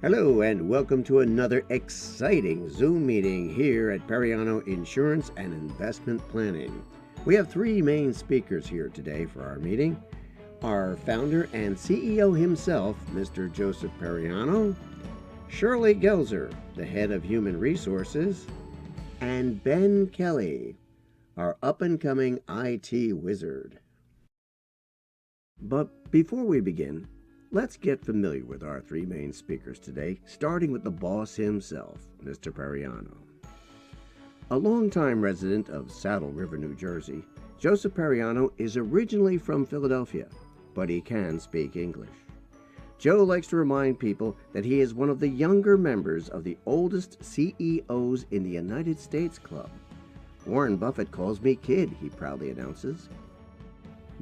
Hello and welcome to another exciting Zoom meeting here at Periano Insurance and Investment Planning. We have three main speakers here today for our meeting. Our founder and CEO himself, Mr. Joseph Periano, Shirley Gelzer, the head of Human Resources, and Ben Kelly, our up-and-coming IT wizard. But before we begin, let's get familiar with our three main speakers today, starting with the boss himself, Mr. Periano. A longtime resident of Saddle River, New Jersey, Joseph Periano is originally from Philadelphia, but he can speak English. Joe likes to remind people that he is one of the younger members of the oldest CEOs in the United States Club. Warren Buffett calls me kid, he proudly announces.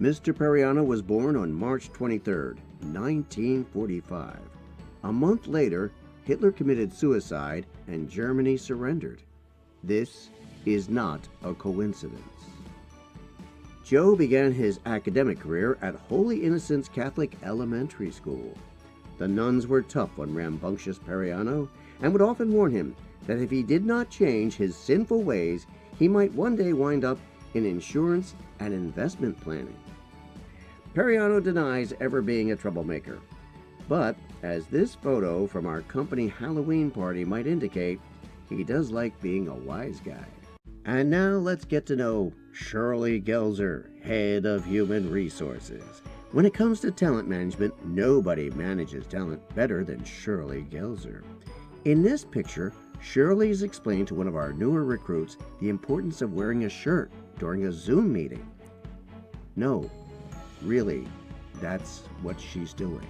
Mr. Periano was born on March 23, 1945. A month later, Hitler committed suicide and Germany surrendered. This is not a coincidence. Joe began his academic career at Holy Innocents Catholic Elementary School. The nuns were tough on rambunctious Periano and would often warn him that if he did not change his sinful ways, he might one day wind up in insurance and investment planning. Periano denies ever being a troublemaker, but as this photo from our company Halloween party might indicate, he does like being a wise guy. And now let's get to know Shirley Gelzer, head of Human Resources. When it comes to talent management, nobody manages talent better than Shirley Gelzer. In this picture, Shirley is explaining to one of our newer recruits the importance of wearing a shirt during a Zoom meeting. No, really, that's what she's doing.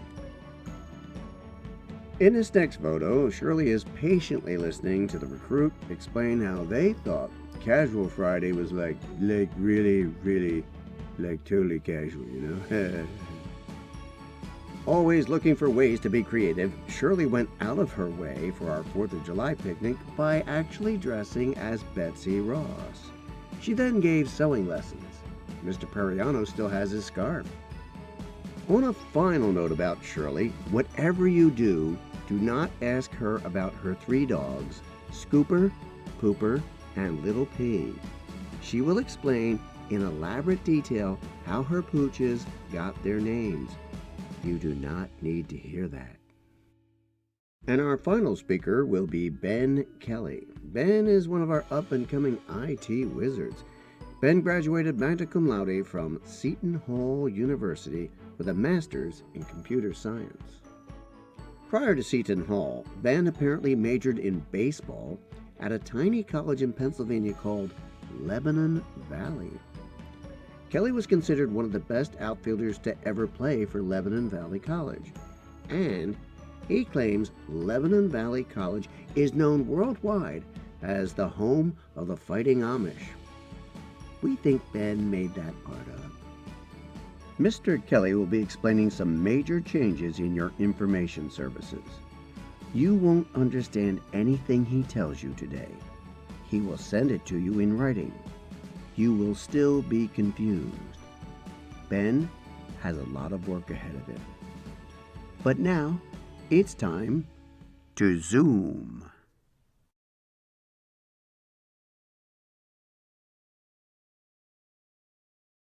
In this next photo, Shirley is patiently listening to the recruit explain how they thought Casual Friday was like really, totally casual, you know? Always looking for ways to be creative, Shirley went out of her way for our 4th of July picnic by actually dressing as Betsy Ross. She then gave sewing lessons. Mr. Periano still has his scarf. On a final note about Shirley, whatever you do, do not ask her about her 3 dogs, Scooper, Pooper, and Little P. She will explain in elaborate detail how her pooches got their names. You do not need to hear that. And our final speaker will be Ben Kelly. Ben is one of our up-and-coming IT wizards. Ben graduated magna cum laude from Seton Hall University with a master's in computer science. Prior to Seton Hall, Ben apparently majored in baseball at a tiny college in Pennsylvania called Lebanon Valley. Kelly was considered one of the best outfielders to ever play for Lebanon Valley College, and he claims Lebanon Valley College is known worldwide as the home of the Fighting Amish. We think Ben made that part up. Mr. Kelly will be explaining some major changes in your information services. You won't understand anything he tells you today. He will send it to you in writing. You will still be confused. Ben has a lot of work ahead of him. But now, it's time to Zoom.